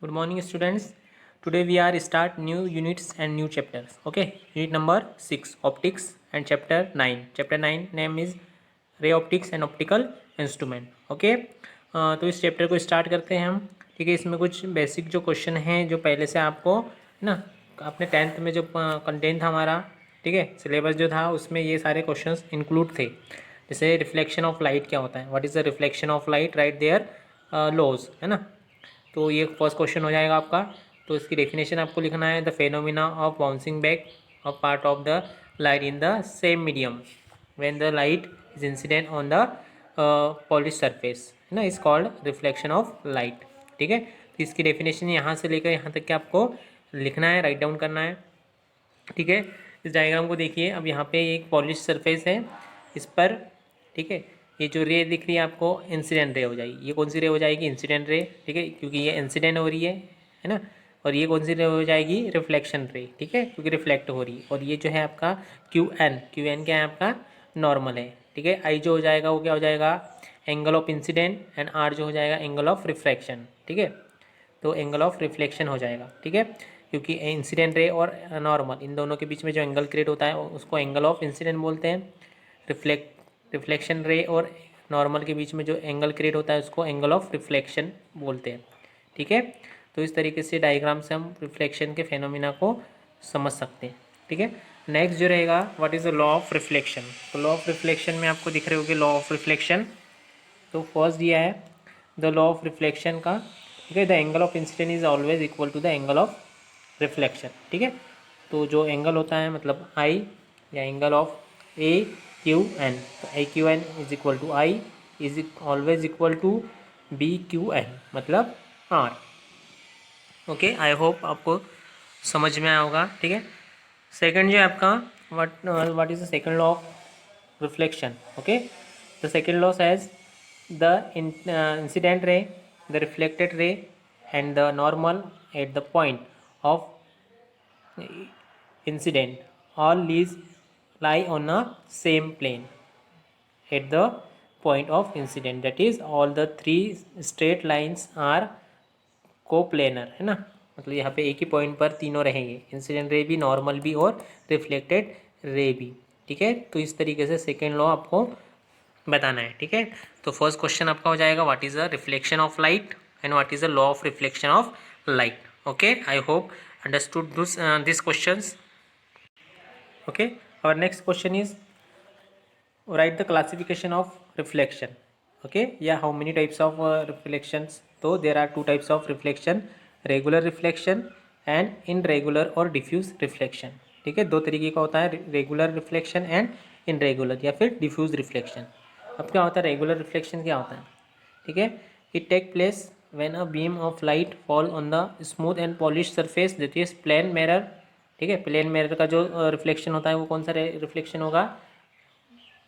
Good morning, students. Today we are start new units and new chapters. Okay, unit number 6, optics, and chapter 9. Chapter 9 name is ray optics and optical instrument. Okay, तो इस chapter को start करते हैं हम. ठीक है, इसमें कुछ बेसिक जो क्वेश्चन हैं जो पहले से आपको ना अपने 10th में जो कंटेंट था हमारा, ठीक है, सिलेबस जो था उसमें ये सारे क्वेश्चंस इंक्लूड थे. जैसे रिफ्लेक्शन ऑफ लाइट क्या होता है, what is the reflection of light, right their laws, है ना. तो ये फर्स्ट क्वेश्चन हो जाएगा आपका. तो इसकी डेफिनेशन आपको लिखना है, the phenomena of bouncing back of part of the light in the same medium when the light is incident on the polish surface, है ना, is called reflection of light. ठीक है, तो इसकी डेफिनेशन यहाँ से लेकर यहाँ तक के आपको लिखना है, राइट डाउन करना है. ठीक है, इस डायग्राम को देखिए. अब यहाँ पे एक पॉलिश सरफेस है, इस पर, ठीक है, ये जो रे दिख रही है आपको इंसिडेंट रे हो जाएगी. ये कौन सी रे हो जाएगी? Incident ray. ठीक है, क्योंकि ये इंसिडेंट हो रही है ना. और ये कौन सी रे हो जाएगी? रिफ्लेक्शन रे. ठीक है, क्योंकि रिफ्लेक्ट हो रही है. और ये जो है आपका क्यू एन क्या है आपका? नॉर्मल है. ठीक है, आई जो हो जाएगा वो क्या हो जाएगा? Angle of incident. And R जो हो जाएगा एंगल ऑफ रिफ्रैक्शन. ठीक है, तो एंगल ऑफ रिफ्लेक्शन हो जाएगा. ठीक है, क्योंकि इंसिडेंट रे और नॉर्मल इन दोनों के बीच में जो एंगल क्रिएट होता है उसको एंगल ऑफ इंसिडेंट बोलते हैं. रिफ्लेक्शन रे और नॉर्मल के बीच में जो एंगल क्रिएट होता है उसको एंगल ऑफ रिफ्लेक्शन बोलते हैं. ठीक है, तो इस तरीके से डायग्राम से हम रिफ्लेक्शन के फेनोमिना को समझ सकते हैं. ठीक है, नेक्स्ट जो रहेगा, what is the law of reflection. तो लॉ ऑफ रिफ्लेक्शन में आपको दिख रहे होंगे लॉ ऑफ रिफ्लेक्शन. तो फर्स्ट दिया है द लॉ ऑफ रिफ्लेक्शन का. ठीक है, the angle of incident is always equal to the angle of reflection. ठीक है, तो जो एंगल होता है मतलब आई या angle of A Q N, तो A Q N is equal to I is always equal to B Q N मतलब आर. ओके, आई होप आपको समझ में आया होगा. ठीक है, सेकंड जो है आपका what is the second law of reflection. Okay, the second law says the incident ray, the reflected ray and the normal at the point of incident all lie on a same plane at the point of incident, that is all the three straight lines are coplanar, है ना. मतलब यहाँ पे एक ही point पर तीनों रहेंगे, incident ray भी, नॉर्मल भी और रिफ्लेक्टेड रे भी. ठीक है, तो इस तरीके से सेकेंड लॉ आपको बताना है. ठीक है, तो फर्स्ट क्वेश्चन आपका हो जाएगा what is the reflection of light and what is the law of reflection of light. Okay, I hope understood this questions. Okay, our next question is write the classification of reflection. Okay, yeah, how many types of reflections? So there are two types of reflection, regular reflection and irregular or diffuse reflection. ठीक है, दो तरीके का होता है, regular reflection and irregular या फिर diffuse reflection. अब क्या होता है रेगुलर रिफ्लेक्शन? क्या होता है? ठीक है, it take place when a beam of light fall on the smooth and polish surface that is plane mirror. ठीक है, प्लेन मिरर का जो रिफ्लेक्शन होता है वो कौन सा रिफ्लेक्शन होगा?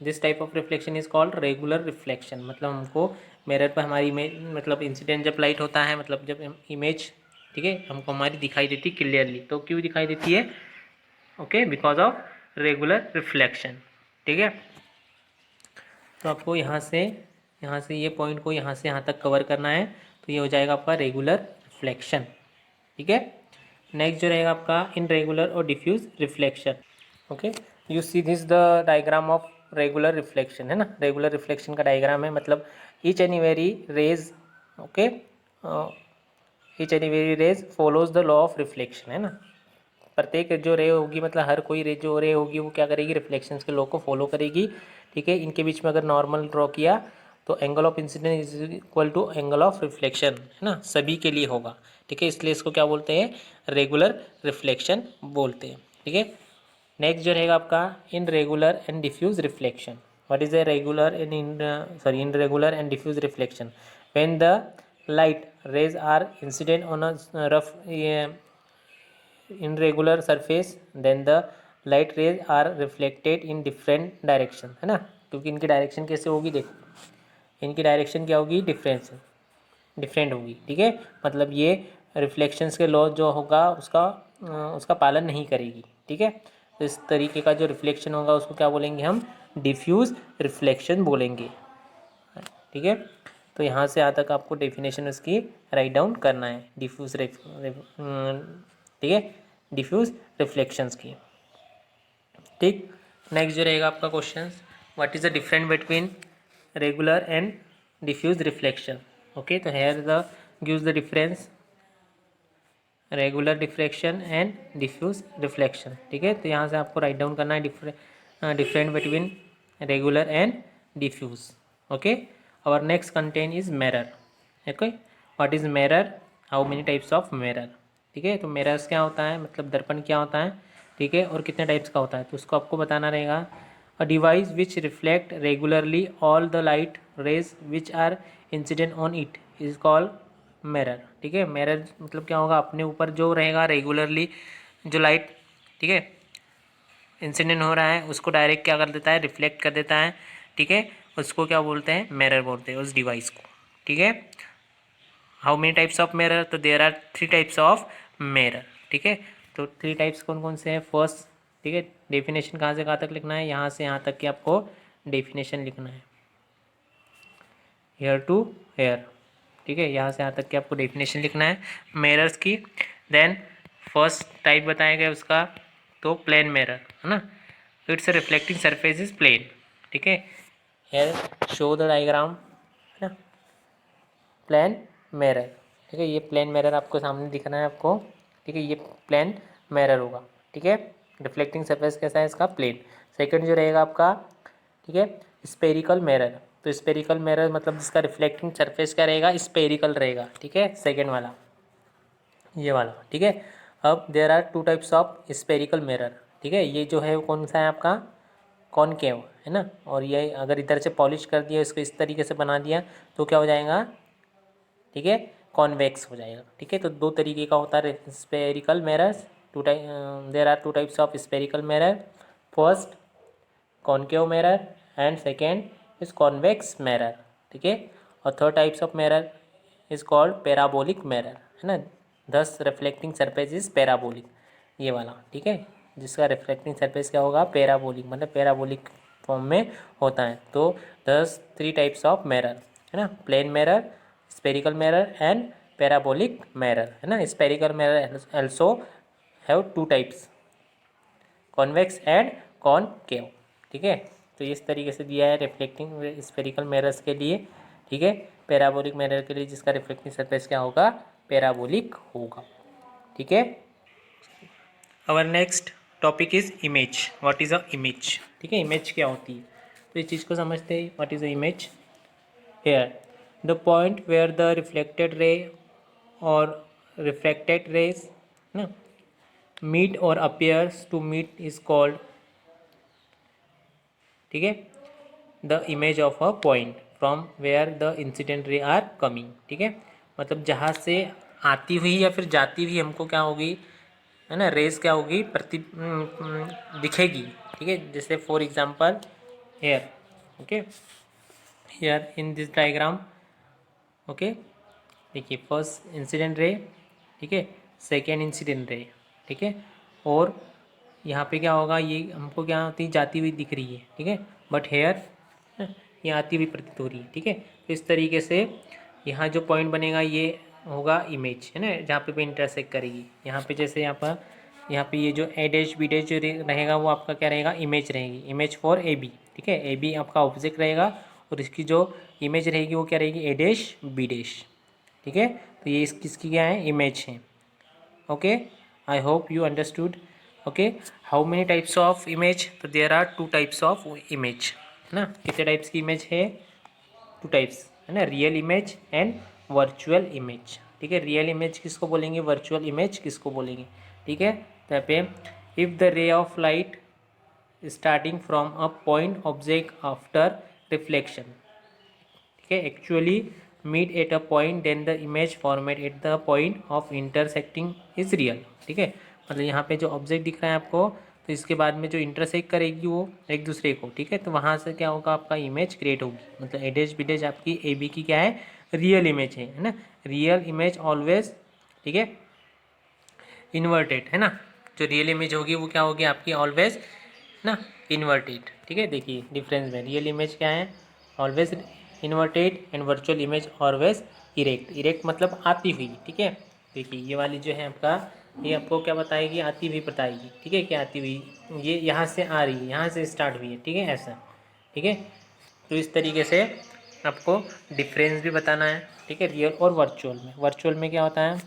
This type of reflection is called regular reflection. मतलब हमको मिरर पर हमारी इमेज, मतलब इंसिडेंट जब लाइट होता है, मतलब जब इमेज, ठीक है, हमको हमारी दिखाई देती क्लियरली. तो क्यों दिखाई देती है? Okay, because of regular reflection. ठीक है, तो आपको यहाँ से ये पॉइंट को यहाँ से यहाँ तक कवर करना है. तो ये हो जाएगा आपका रेगुलर रिफ्लेक्शन. ठीक है, नेक्स्ट जो रहेगा आपका इनरेगुलर और diffuse reflection. Okay, you see this the diagram of regular reflection, है ना. रेगुलर रिफ्लेक्शन का डायग्राम है, मतलब each and every rays, okay, each and every rays follows the law of reflection, है ना. प्रत्येक जो रे होगी, मतलब हर कोई रे जो रे होगी वो क्या करेगी? रिफ्लेक्शंस के लॉ को फॉलो करेगी. ठीक है, इनके बीच में अगर नॉर्मल ड्रॉ किया तो angle of incident is equal to angle of reflection, है ना, सभी के लिए होगा. ठीक है, इसलिए इसको क्या बोलते हैं? रेगुलर रिफ्लेक्शन बोलते हैं. ठीक है, नेक्स्ट जो रहेगा आपका irregular and diffuse reflection. What is a regular and irregular and diffuse reflection? When the light rays are incident on a rough irregular surface then the light rays are reflected in different direction, है ना. क्योंकि इनकी direction कैसे होगी? देखो, इनकी direction क्या होगी? डिफरेंट होगी. ठीक है, मतलब ये रिफ्लेक्शंस के लॉ जो होगा उसका पालन नहीं करेगी. ठीक है, तो इस तरीके का जो रिफ्लेक्शन होगा उसको क्या बोलेंगे हम? डिफ्यूज रिफ्लेक्शन बोलेंगे. ठीक है, तो यहाँ से यहाँ तक आपको डेफिनेशन उसकी राइट डाउन करना है ठीक है, डिफ्यूज रिफ्लेक्शंस की। ठीक, नेक्स्ट जो रहेगा आपका question, what is the difference between regular and diffuse reflection. Okay, तो here the gives the difference regular diffraction and diffuse reflection. ठीक है, तो यहाँ से आपको राइट डाउन करना है different between regular and diffuse. Okay, our next content is mirror. Okay, what is mirror, how many types of mirror. ठीक है, तो मिरर्स क्या होता है, मतलब दर्पण क्या होता है, ठीक है, और कितने टाइप्स का होता है, तो उसको आपको बताना रहेगा। A device which reflect regularly all the light rays which are incident on it is called mirror. ठीक है, मिरर मतलब क्या होगा, अपने ऊपर जो रहेगा रेगुलरली जो लाइट, ठीक है, इंसिडेंट हो रहा है उसको डायरेक्ट क्या कर देता है, रिफ्लेक्ट कर देता है। ठीक है, उसको क्या बोलते हैं, मिरर बोलते हैं उस डिवाइस को। ठीक है, how many types of mirror, तो there are 3 types of mirror. ठीक है, तो 3 टाइप्स कौन कौन से हैं, फर्स्ट, ठीक है, डेफिनेशन कहाँ से कहाँ तक लिखना है, यहाँ से यहाँ तक की आपको डेफिनेशन लिखना है, हेयर टू हेयर। ठीक है, यहाँ से यहाँ तक की आपको डेफिनेशन लिखना है मिरर्स की। देन फर्स्ट टाइप बताया गया उसका, तो प्लेन मिरर है ना, तो it's a reflecting surface is plane. ठीक है, हेयर शो द डायग्राम है ना, प्लेन मिरर। ठीक है, ये प्लेन मिरर आपको सामने दिखना है आपको। ठीक है, ये प्लेन मिरर होगा। ठीक है, रिफ्लेक्टिंग सरफेस कैसा है इसका, प्लेन। सेकंड जो रहेगा आपका, ठीक है, स्पेरिकल मिरर। तो स्पेरिकल मिरर मतलब जिसका रिफ्लेक्टिंग सरफेस क्या रहेगा, स्पेरिकल रहेगा। ठीक है, सेकंड वाला, ये वाला। ठीक है, अब there are 2 types of spherical mirror. ठीक है, ये जो है वो कौन सा है आपका, कॉनकेव है ना, और ये अगर इधर से पॉलिश कर दिया, इसको इस तरीके से बना दिया तो क्या हो जाएगा, ठीक है, कॉन्वेक्स हो जाएगा। ठीक है, तो 2 तरीके का होता है spherical mirrors, there are 2 types of spherical mirror, first concave mirror and second is convex mirror. ठीक है, और third types of mirror is called parabolic mirror है ना, दस रिफ्लेक्टिंग सरफेस इज पैराबोलिक, ये वाला। ठीक है, जिसका रिफ्लेक्टिंग सरफेस क्या होगा, पैराबोलिक, मतलब पैराबोलिक फॉर्म में होता है। तो 3 टाइप्स ऑफ मिरर है ना, plane mirror, spherical mirror and parabolic mirror है ना। spherical mirror also have 2 types, convex and concave। ठीक है, तो इस तरीके से दिया है रिफ्लेक्टिंग स्फेरिकल मिरर्स के लिए। ठीक है, पैराबोलिक मिरर के लिए जिसका रिफ्लेक्टिंग सरफेस क्या होगा, पैराबोलिक होगा। ठीक है, our next topic is image. What is a image. ठीक है, इमेज क्या होती है, तो इस चीज़ को समझते हैं, what is a image. Here, the point where the reflected ray or refracted rays no, meet or appears to meet is called, ठीक है, the image of a point from where the incident ray are coming. ठीक है, मतलब जहाँ से आती हुई या फिर जाती हुई हमको क्या होगी, है ना, रेज क्या होगी, दिखेगी। ठीक है, जैसे for example here, okay, here in this diagram. Okay, देखिए फर्स्ट इंसिडेंट रे, ठीक है, सेकेंड इंसिडेंट रे, ठीक है, और यहाँ पे क्या होगा, ये हमको क्या होती जाती हुई दिख रही है। ठीक है, बट हेयर ये आती हुई प्रतीत हो रही है। ठीक है, तो इस तरीके से यहाँ जो पॉइंट बनेगा ये होगा इमेज है ना, जहाँ पे इंटरसेक्ट करेगी। यहाँ पे जैसे यहाँ पे ये जो ए डैश बी डैश जो रहेगा वो आपका क्या रहेगा, इमेज रहेगी, इमेज फॉर ए बी। ठीक है, ए बी आपका ऑब्जेक्ट रहेगा और इसकी जो इमेज रहेगी वो क्या रहेगी, ए डैश बी डैश। ठीक है, तो ये किसकी क्या है, इमेज है। Okay, I hope you understood. Okay, how many types of image, तो there are 2 types of image है ना। कितने टाइप्स की इमेज है, 2 टाइप्स है ना, real image and virtual image. ठीक है, रियल इमेज किसको बोलेंगे, वर्चुअल इमेज किसको बोलेंगे। ठीक है, तो यहाँ पे if the ray of light starting from a point object after reflection, ठीक है, actually meet at a point then the image format at the point of intersecting is real. ठीक है, मतलब यहाँ पे जो ऑब्जेक्ट दिख रहा है आपको, तो इसके बाद में जो इंटरसेक्ट करेगी वो एक दूसरे को, ठीक है, तो वहाँ से क्या होगा, आपका इमेज क्रिएट होगी। मतलब एडेज बिडेज आपकी ए बी की क्या है, रियल इमेज है ना। रियल इमेज ऑलवेज, ठीक है, इन्वर्टेड है ना, जो रियल इमेज होगी वो क्या होगी आपकी, ऑलवेज ना इन्वर्टेड। ठीक है, देखिए डिफरेंस में रियल इमेज क्या है, always inverted and virtual image always erect. Erect मतलब आती हुई, ठीक है। देखिए ये वाली जो है आपका, ये आपको क्या बताएगी, आती हुई बताएगी, ठीक है। क्या आती हुई, ये यहाँ से आ रही है, यहाँ से स्टार्ट हुई है, ठीक है, ऐसा, ठीक है। तो इस तरीके से आपको डिफरेंस भी बताना है, ठीक है, रियल और वर्चुअल में। वर्चुअल में क्या होता है,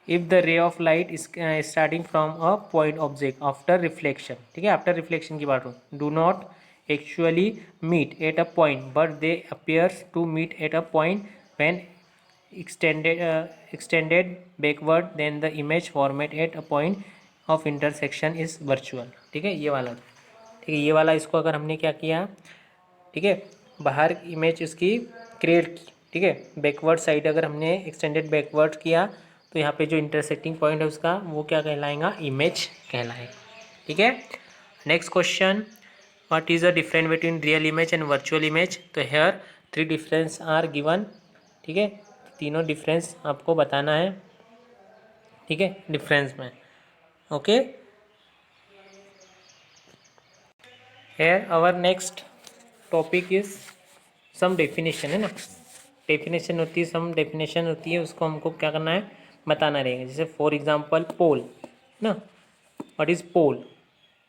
if the ray of light is starting from a point object after reflection, ठीक है, आफ्टर रिफ्लेक्शन की बात हो, do not actually meet at a point but they appears to meet at a point when extended backward then the image format at a point of intersection is virtual, ठीक है, ये वाला, ठीक है। ये वाला इसको अगर हमने क्या किया, ठीक है, बाहर इमेज इसकी क्रिएट की, ठीक है, बैकवर्ड साइड अगर हमने एक्सटेंडेड बैकवर्ड किया तो यहाँ पे जो इंटरसेक्टिंग पॉइंट है उसका वो क्या कहलाएगा, इमेज कहलाएगा, ठीक है। Next question, what is the difference between real image and virtual image. तो हेयर 3 डिफरेंस आर गिवन, ठीक है, तीनों डिफरेंस आपको बताना है, ठीक है, डिफरेंस में, okay. Here our next topic is some definition, है ना, डेफिनेशन होती है, सम डेफिनेशन होती है, उसको हमको क्या करना है, बताना रहेगा। जैसे फॉर एग्जांपल पोल ना, what is pole,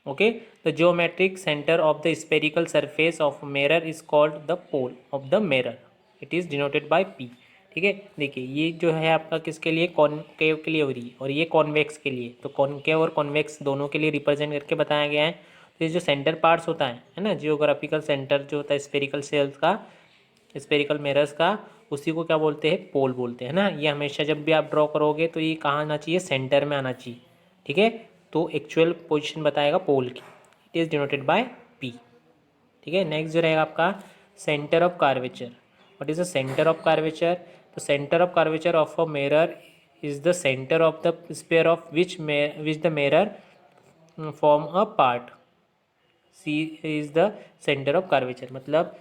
okay. The geometric centre of the spherical surface of mirror is called the pole of the mirror, it is denoted by P, ठीक है। देखिए ये जो है आपका किसके लिए, कॉनकेव के लिए हो रही है, और ये कॉन्वेक्स के लिए, तो कॉनकेव और कॉन्वेक्स दोनों के लिए रिप्रेजेंट करके बताया गया है। तो ये जो सेंटर पार्ट्स होता है ना, जियोग्राफिकल सेंटर जो होता है स्पेरिकल सेल्स का, स्पेरिकल मिरर्स का, उसी को क्या बोलते हैं, पोल बोलते हैं ना। ये हमेशा जब भी आप ड्रॉ करोगे तो ये कहाँ आना चाहिए, सेंटर में आना चाहिए, ठीक है। तो एक्चुअल पोजीशन बताएगा पोल की, it is denoted by P, ठीक है। नेक्स्ट जो रहेगा आपका centre of curvature, what is the centre of curvature. तो centre of curvature of a mirror is the centre of the sphere of which the mirror form a part, C is the centre of curvature. मतलब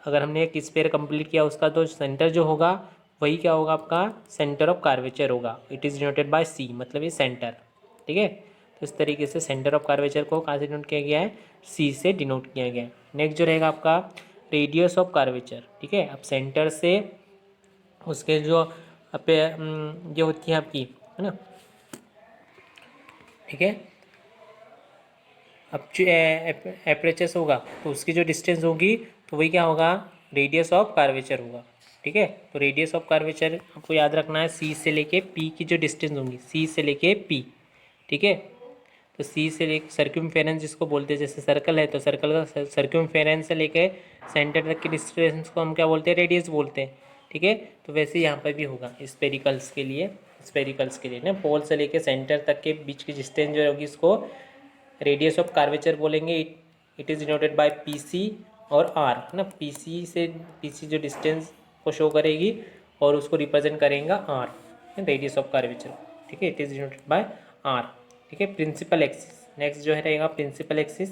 अगर हमने एक spare complete किया उसका तो centre जो होगा वही क्या होगा, आपका सेंटर ऑफ कार्वेचर होगा, इट इज़ डिनोटेड बाय सी, मतलब ये सेंटर, ठीक है। तो इस तरीके से सेंटर ऑफ कार्वेचर को कहाँ से डिनोट किया गया है, सी से डिनोट किया गया है। नेक्स्ट जो रहेगा आपका रेडियस ऑफ कार्वेचर, ठीक है। अब सेंटर से उसके जो ये होती है आपकी, है ना, ठीक है। अब जो एपरेचर्स होगा तो उसकी जो डिस्टेंस होगी तो वही क्या होगा, रेडियस ऑफ कार्वेचर होगा, ठीक है। तो रेडियस ऑफ कार्वेचर आपको याद रखना है, सी से लेके पी की जो डिस्टेंस होगी, सी से लेके पी, ठीक है। तो सी से लेके सर्क्यूमफेरेंस जिसको बोलते हैं, जैसे सर्कल है तो सर्कल का सर्क्यूमफेरेंस से लेके सेंटर तक की डिस्टेंस को हम क्या बोलते हैं, रेडियस बोलते हैं, ठीक है। तो वैसे यहाँ पर भी होगा स्पेरिकल्स के लिए, स्पेरिकल्स के लिए ना, पोल से लेके सेंटर तक के बीच की डिस्टेंस जो होगी इसको रेडियस ऑफ कार्वेचर बोलेंगे। It is denoted bye PC और आर, है ना। पीसी जो डिस्टेंस को शो करेगी और उसको रिप्रेजेंट करेगा आर, रेडियस ऑफ कार्वेचर, ठीक है। It is denoted by R, ठीक है। प्रिंसिपल एक्सिस, नेक्स्ट जो है रहेगा principal axis,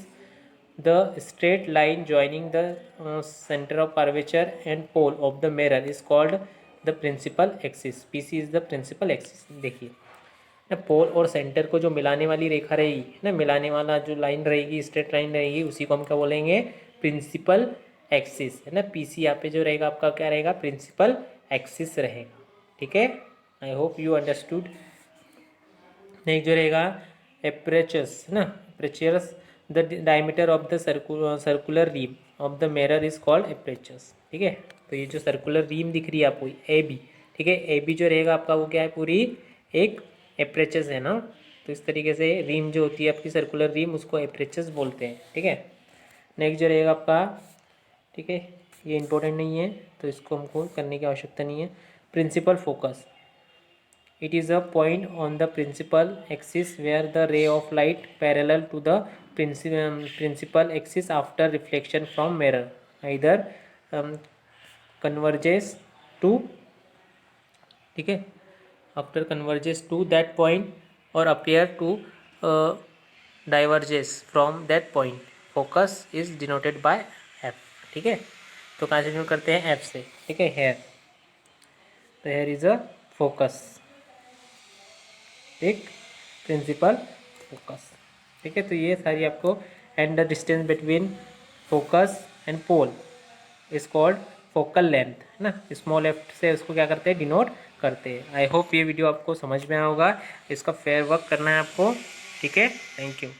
the straight line joining the centre of curvature and pole of the mirror is called the principal axis, PC is the principal axis. देखिए ना, पोल और centre को जो मिलाने वाली रेखा रहेगी ना, मिलाने वाला जो लाइन रहेगी, स्ट्रेट लाइन रहेगी, उसी को हम क्या बोलेंगे, प्रिंसिपल एक्सिस, है ना। पीसी यहाँ पे जो रहेगा आपका क्या रहेगा, प्रिंसिपल एक्सिस रहेगा, ठीक है। I hope you understood. Next जो रहेगा एपरेचर्स, है ना, apertures, the diameter of the circular rim of the mirror is called apertures, ठीक है। तो ये जो सर्कुलर रीम दिख रही है आपको ए बी, ठीक है, ए बी जो रहेगा आपका वो क्या है, पूरी एक एपरेचर्स है ना। तो इस तरीके से रीम जो होती है आपकी सर्कुलर रीम, उसको एपरेचर्स बोलते हैं, ठीक है। नेक्स्ट जो रहेगा आपका, ठीक है, ये इंपॉर्टेंट नहीं है तो इसको हमको करने की आवश्यकता नहीं है। Principal focus, it is a point on the principal axis where the ray of light parallel to the principal axis after reflection from mirror either um, converges to, ठीक है, after converges to that point or appear to uh, diverges from that point, focus is denoted by f, ठीक है। तो कहाँ से denote करते हैं, f से, ठीक है, हेयर, तो हेयर इज अ फोकस, एक प्रिंसिपल फोकस, ठीक है। तो ये सारी आपको, and the distance between focus and pole is called focal length, है ना। स्मॉल एफ से उसको क्या करते हैं, डिनोट करते हैं। आई होप ये वीडियो आपको समझ में आया होगा। इसका फेयर वर्क करना है आपको, ठीक है। Thank you.